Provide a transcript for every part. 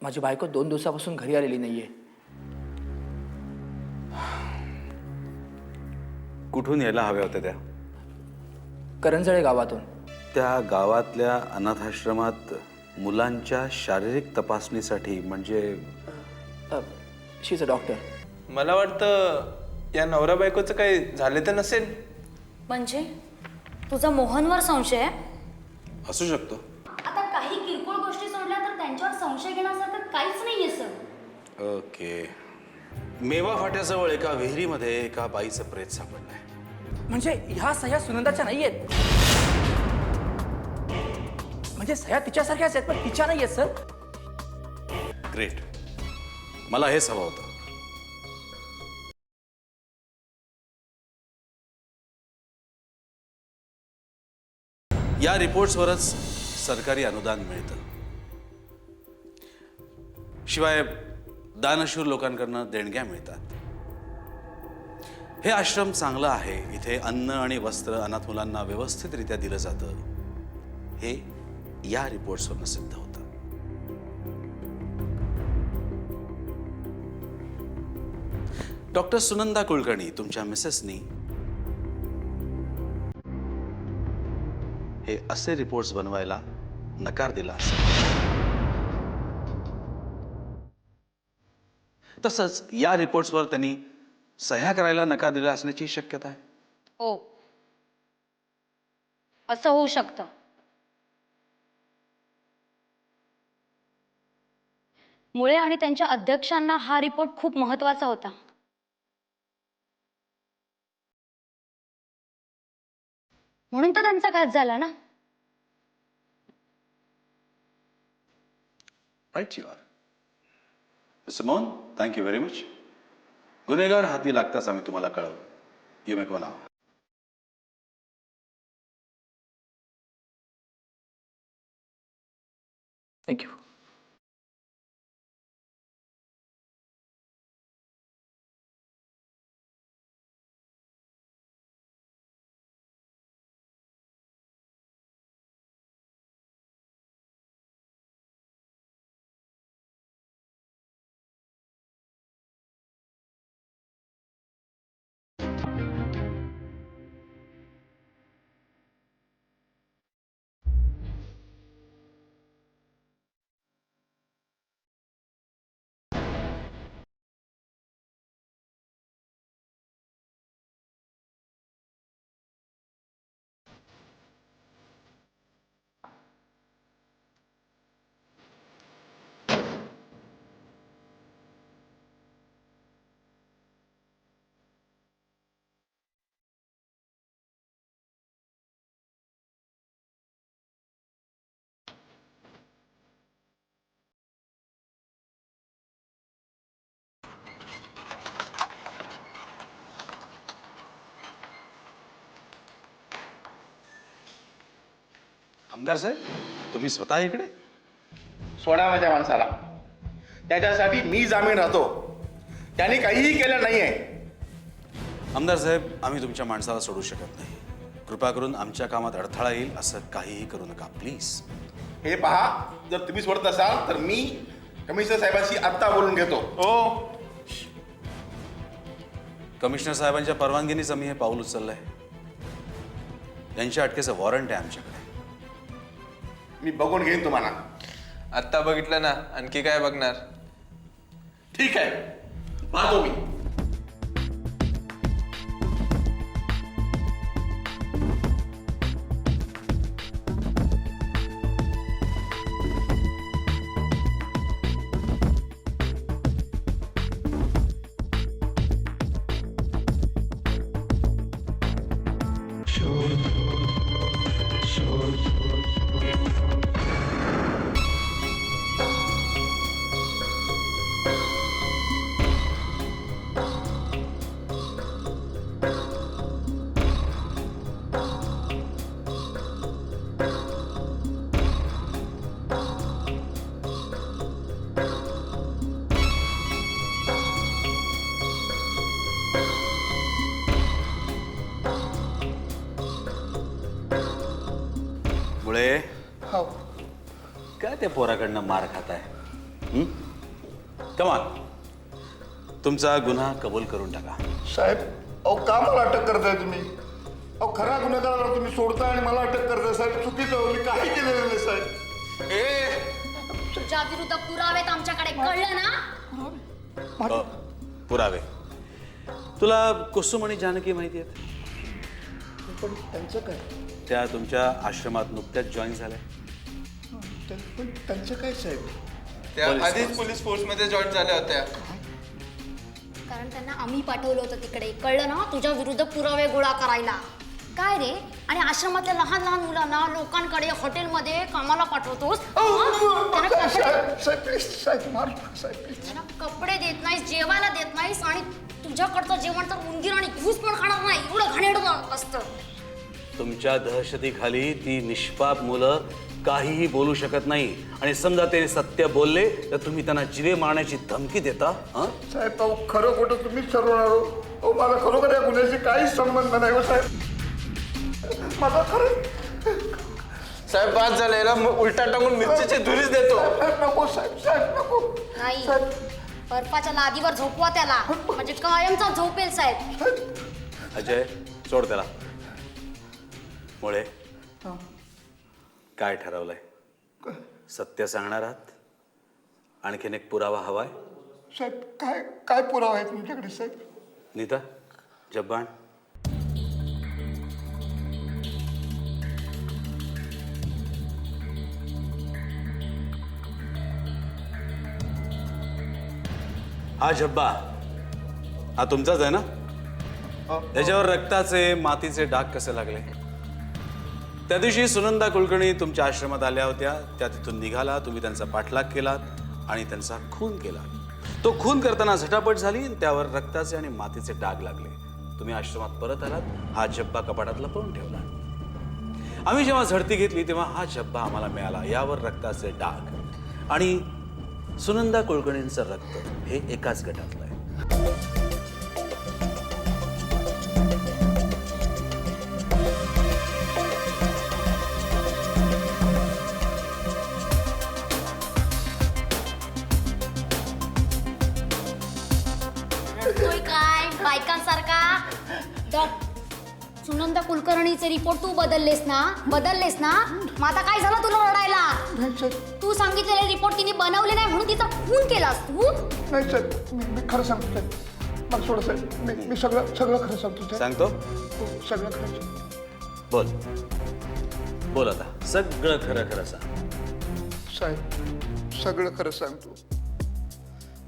माझी बायको 2 दिवसापासून घरी आलेली नाहीये. कुठून यायला हव्या होत्या त्या? करंजळे गावातून. त्या गावातल्या अनाथाश्रमात मुलांच्या शारीरिक तपासणीसाठी म्हणजे शी इज अ डॉक्टर. मला वाटतं या नवरा बायकोचं काही झाले तर नसेल. म्हणजे तुझा मोहनवर संशय आहे? असू शकतो. आता काही किरकोळ गोष्टी सोडल्या तर त्यांच्यावर संशय घेण्यासारखं काहीच नाहीये सर. ओके. मेवा फाट्याजवळ एका विहिरीमध्ये एका बाईचं प्रेत सापडलंय. म्हणजे ह्या सह्या सुनंदाच्या नाहीयेत. म्हणजे सह्या तिच्यासारख्याच आहेत पण तिच्या नाहीयेत सर. ग्रेट. मला हेच हवं होतं. या रिपोर्ट्सवरच सरकारी अनुदान मिळतं. शिवाय दानशूर लोकांकडून देणग्या मिळतात. हे आश्रम चांगलं आहे. इथे अन्न आणि वस्त्र अनाथ मुलांना व्यवस्थितरित्या दिलं जातं. हे या रिपोर्ट्सवरून सिद्ध होतं. डॉक्टर सुनंदा कुलकर्णी तुमच्या मिसेसनी हे असे रिपोर्ट्स बनवायला नकार दिला असेल. तसंच या रिपोर्ट्सवर त्यांनी सह्या करायला नकार दिला असण्याची शक्यता आहे. हो, असं होऊ शकतं. मुळे आणि त्यांच्या अध्यक्षांना हा रिपोर्ट खूप महत्वाचा होता. म्हणून तर त्यांचा घात झाला ना. Right you are. Mister Mohan, thank you very much. गुन्हेगार हाती लागताच आम्ही तुम्हाला कळवू. You may go now. Thank you. आमदार साहेब, तुम्ही स्वतः इकडे? सोडा माझ्या माणसाला. त्याच्यासाठी मी जामीन राहतो. त्यांनी काहीही केलं नाहीये. आमदार साहेब, आम्ही तुमच्या माणसाला सोडू शकत नाही. कृपा करून आमच्या कामात अडथळा येईल असं काहीही करू नका प्लीज. हे पहा, जर तुम्ही सोडत असाल तर मी कमिशनर साहेबांशी आत्ता बोलून घेतो. हो. कमिशनर साहेबांच्या परवानगीनेच आम्ही हे पाऊल उचललंय. यांच्या अटकेचं वॉरंट आहे आमच्याकडे. मी बघून घेईन तुम्हाला. आत्ता बघितलं ना, आणखी काय बघणार? ठीक आहे, पाहतो मी. मुळे हो. काय ते पोराकडनं मार खाताय? कमान, तुमचा गुन्हा कबूल करून टाका. साहेब, अहो का मला अटक करताय तुम्ही? अहो खरा गुन्हेगाराला तुम्ही सोडताय आणि मला अटक करताय. साहेब चुकीचं हो, मी काही केलेलं नाही साहेब. तुझ्या विरुद्ध पुरावेत आमच्याकडे, कळलं ना? पुरावे. तुला कुसुम आणि जानकी माहिती आहेत? पण त्यांचं काय? त्या तुमच्या आश्रमात नुकत्याच जॉईन झाल्या. पण त्यांचं काय साहेब? त्या पोलीस आधीच फोर्स. पोलीस फोर्स मध्ये जॉईन झाल्या होत्या. कारण त्यांना आम्ही पाठवलं होतं तिकडे, कळलं ना? तुझ्या विरुद्ध पुरावे गोळा करायला. काय रे? आणि आश्रमातल्या लहान लहान मुलांना लोकांकडे हॉटेलमध्ये कामाला पाठवतोस. त्यांना कपडे साहेब साहेब प्लीज साहेब मार नका, साहेब प्लीज. त्यांना कपडे देत नाहीस, जेवायला देत नाहीस, आणि तुझ्याकडचं जेवण तर उंदीर आणि घूस पण खाणार नाही, एवढं घाणेरडं असतं. तुमच्या दहशतीखाली ती निष्पाप मुलं काहीही बोलू शकत नाही. आणि समजा ते सत्य बोलले तर तुम्ही त्यांना जिवे मारण्याची धमकी देता. साहेब अहो खरं खोटं तुम्हीच ठरवणार हो. अहो मला खरोखर या गुन्ह्याशी काहीच संबंध नाही हो साहेब. माझा खरं साहेब बाद झालं, याला उलटा टाकून मिरचीची धुरीच देतो. साहेब नको साहेब, साहेब नको. नाही, साहेब, बर्फाच्या लादीवर झोपवा त्याला, म्हणजे कायमचा झोपेल साहेब. अजय, सोड त्याला. मुळे काय ठरवलंय? सत्य सांगणार आहात? आणखीन एक पुरावा हवाय? साहेब काय काय पुरावा आहे तुमच्याकडे साहेब? नीता, जब्बान. हा झब्बा हा तुमचाच आहे ना? त्याच्यावर रक्ताचे मातीचे डाग कसे लागले? त्या दिवशी सुनंदा कुलकर्णी तुमच्या आश्रमात आल्या होत्या. त्या तिथून निघाला, तुम्ही त्यांचा पाठलाग केलात आणि त्यांचा खून केला. तो खून करताना झटापट झाली, त्यावर रक्ताचे आणि मातीचे डाग लागले. तुम्ही आश्रमात परत आलात, हा झब्बा कपाटात लपवून ठेवला. आम्ही जेव्हा झडती घेतली तेव्हा हा झब्बा आम्हाला मिळाला. यावर रक्ताचे डाग आणि सुनंदा कुलकर्णींचं रक्त हे एकाच गटातलं आहे. रडतोय काय बायकांसारखा? सुनंदा कुलकर्णीचे रिपोर्ट तू बदललेस ना? मग आता काय झालं तुला रडायला? नाही साहेब, तू सांगितलेले रिपोर्ट तिने बनवले नाही म्हणून तिचा खून केलास तू? नाही साहेब, मी खरं सांगतो साहेब. मला सोडा साहेब, मी सगळं सगळं खरं सांगतो साहेब. सांगतो? हो, सगळं खरं सांगतो. बोल आता, सगळं खरं खरं सांग. साहेब सगळं खरं सांगतो.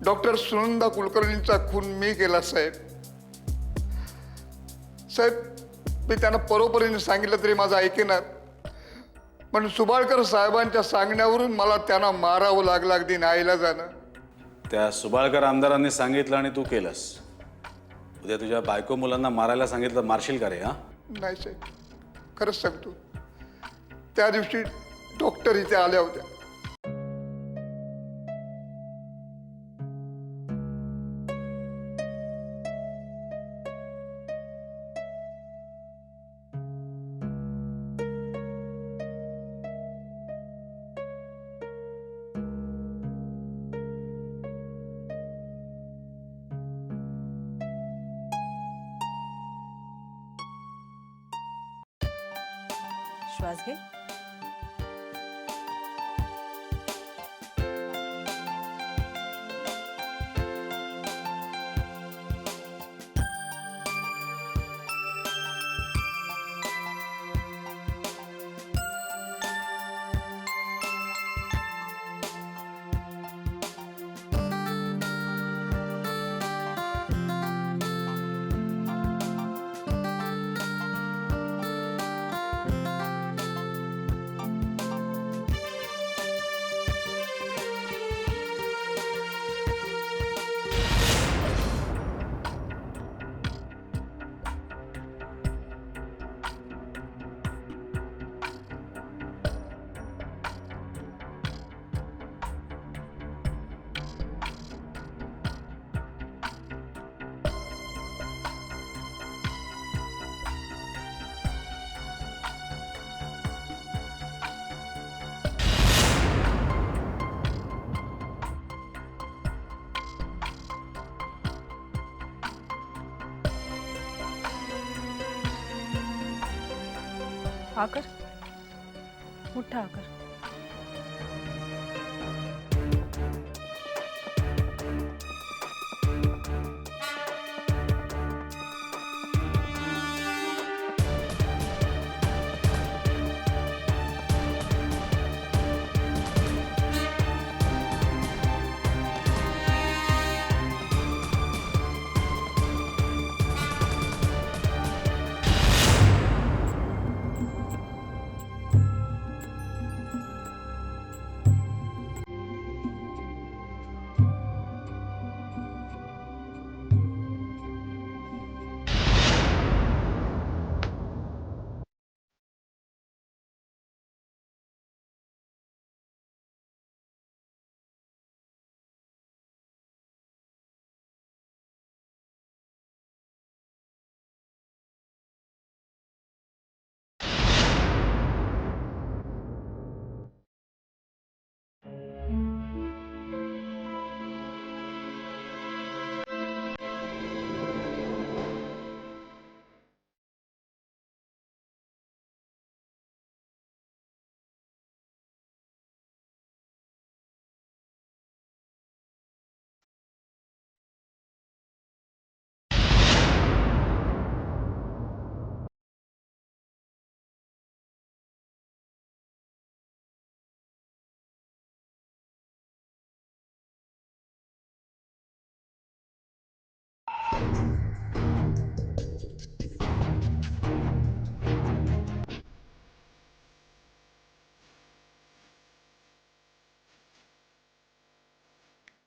डॉक्टर सुनंदा कुलकर्णींचा खून मी केला साहेब. साहेब मी त्यांना परोपरीने सांगितलं तरी माझं ऐकेनार. पण सुबाळकर साहेबांच्या सांगण्यावरून मला त्यांना मारावं लागलं, अगदी नाईला जाणं. त्या सुबाळकर आमदारांनी सांगितलं आणि तू केलंस. उद्या तुझ्या बायको मुलांना मारायला सांगितलं, मारशील का रे? हा, नाही साहेब, खरंच सांगतो. त्या दिवशी डॉक्टर इथे आल्या होत्या. श्वास घे. आकर मोठा आकर.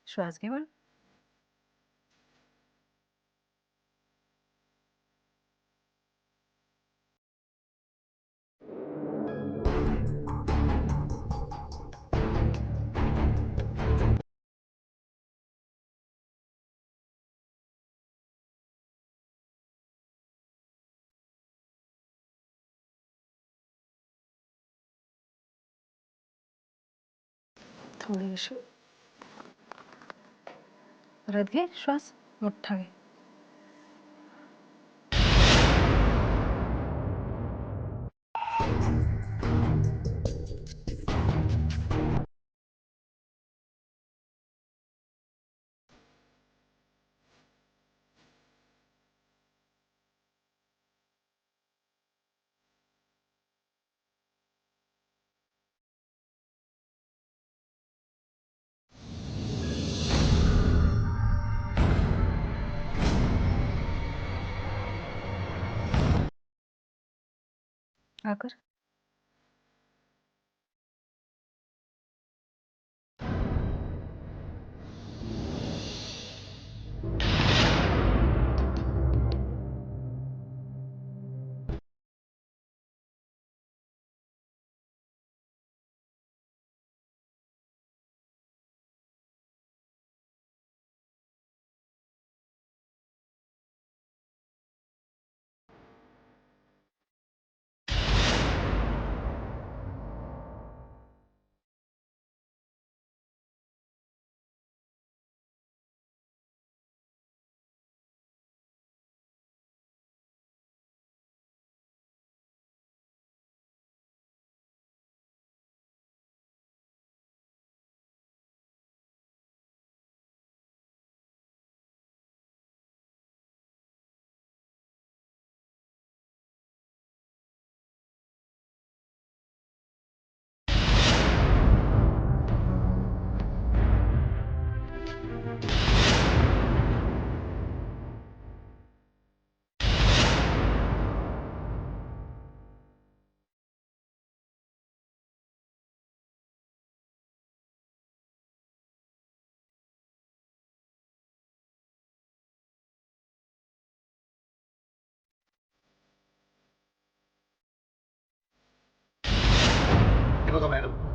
श्वास घे बाळ. थोडेसे परत घे श्वास मोठा घे. आकर.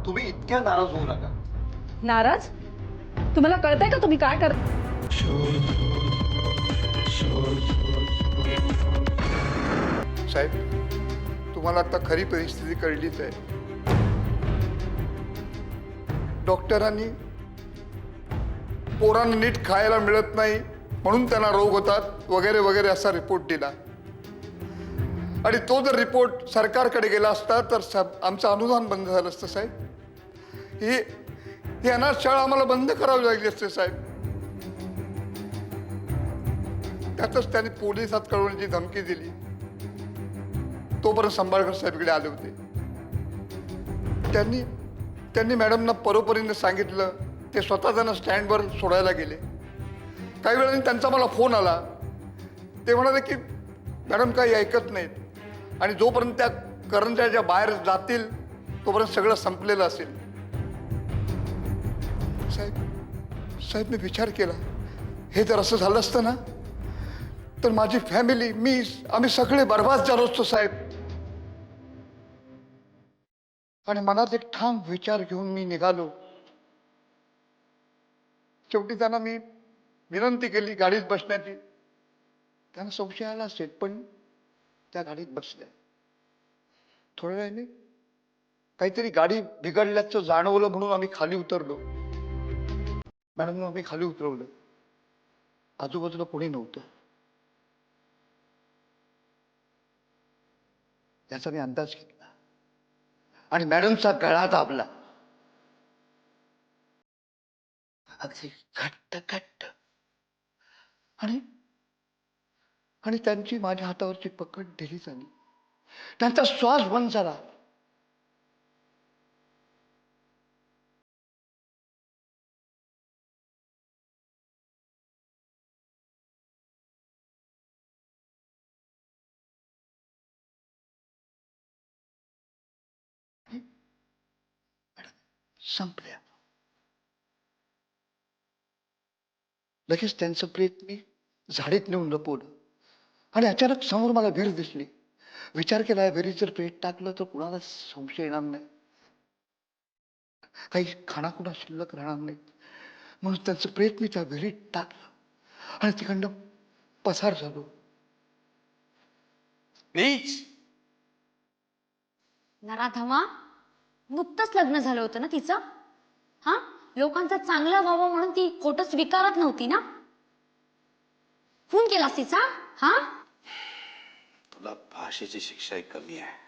तुम्ही इतक्या नाराज होऊ नका. नाराज? तुम्हाला कळतंय का तुम्ही काय करता? साहेब, तुम्हाला आता खरी परिस्थिती कळलीच आहे. डॉक्टरांनी पोरांना नीट खायला मिळत नाही म्हणून त्यांना रोग होतात वगैरे वगैरे असा रिपोर्ट दिला. आणि तो जर रिपोर्ट सरकारकडे गेला असता तर आमचं अनुदान बंद झालं असतं साहेब. ही अनाथ शाळा आम्हाला बंद करावी लागली असते साहेब. त्यातच त्यांनी पोलिसात कळवण्याची धमकी दिली. तोपर्यंत संभाळकर साहेब इकडे आले होते. त्यांनी मॅडमना परोपरीने सांगितलं. ते स्वतः त्यांना स्टँडवर सोडायला गेले. काही वेळाने त्यांचा मला फोन आला. ते म्हणाले की मॅडम काही ऐकत नाहीत आणि जोपर्यंत त्या कर्मचाऱ्याच्या बाहेर जातील तोपर्यंत सगळं संपलेलं असेल. साहेब मी विचार केला, हे जर असं झालं असतं ना तर माझी फॅमिली, आम्ही सगळे बर्बाद झालो असतो साहेब. आणि मनात एक ठाम विचार घेऊन मी निघालो. शेवटी त्यांना मी विनंती केली गाडीत बसण्याची. त्यांना संशय आला असेल पण त्या गाडीत बसल्या. थोड्या वेळाने काहीतरी गाडी बिघडल्याचं जाणवलं म्हणून आम्ही खाली उतरलो. मॅडम आम्ही खाली उतरवलं. आजूबाजूला कोणी नव्हतं. याचा मी अंदाज घेतला आणि मॅडमचा गळा दाबला. अगदी घट्ट घट्ट. आणि त्यांची माझ्या हातावरची पकड ढिली झाली. त्यांचा श्वास बंद झाला. संपल्या. लगेच त्यांचं प्रेत मी झाडीत नेऊन लपवलं. आणि अचानक समोर मला विहीर दिसली. विचार केला, विहिरीत जर प्रेत टाकलं तर कुणाला संशय येणार नाही, काही खाणाखुणा शिल्लक राहणार नाही. म्हणून त्यांचं प्रेत मी त्या विहिरीत टाकलं आणि तिकडनं पसार झालो. नराधमा, नुकतंच लग्न झालं होतं ना तिचं. हा, लोकांचा चांगला व्हावं म्हणून ती खोटं स्वीकारत नव्हती ना. खून केलास तिचा. हा, तुला भाषेची शिक्षाही कमी आहे.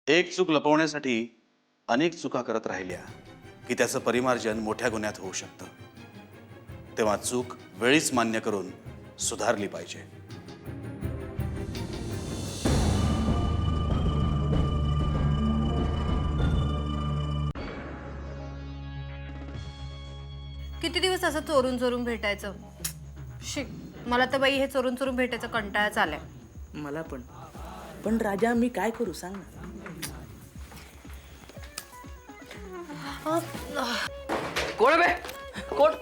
एक चूक लपवण्यासाठी अनेक चुका करत राहिल्या की त्याचं परिमार्जन मोठ्या गुन्ह्यात होऊ शकतं. तेव्हा चूक वेळीच मान्य करून सुधारली पाहिजे. किती दिवस असं चोरून चोरून भेटायचं. शिक, मला तर बाई हे चोरून चोरून भेटायचं कंटाळाच आलाय. मला पण राजा मी काय करू सांग ना. कोण बे कोण?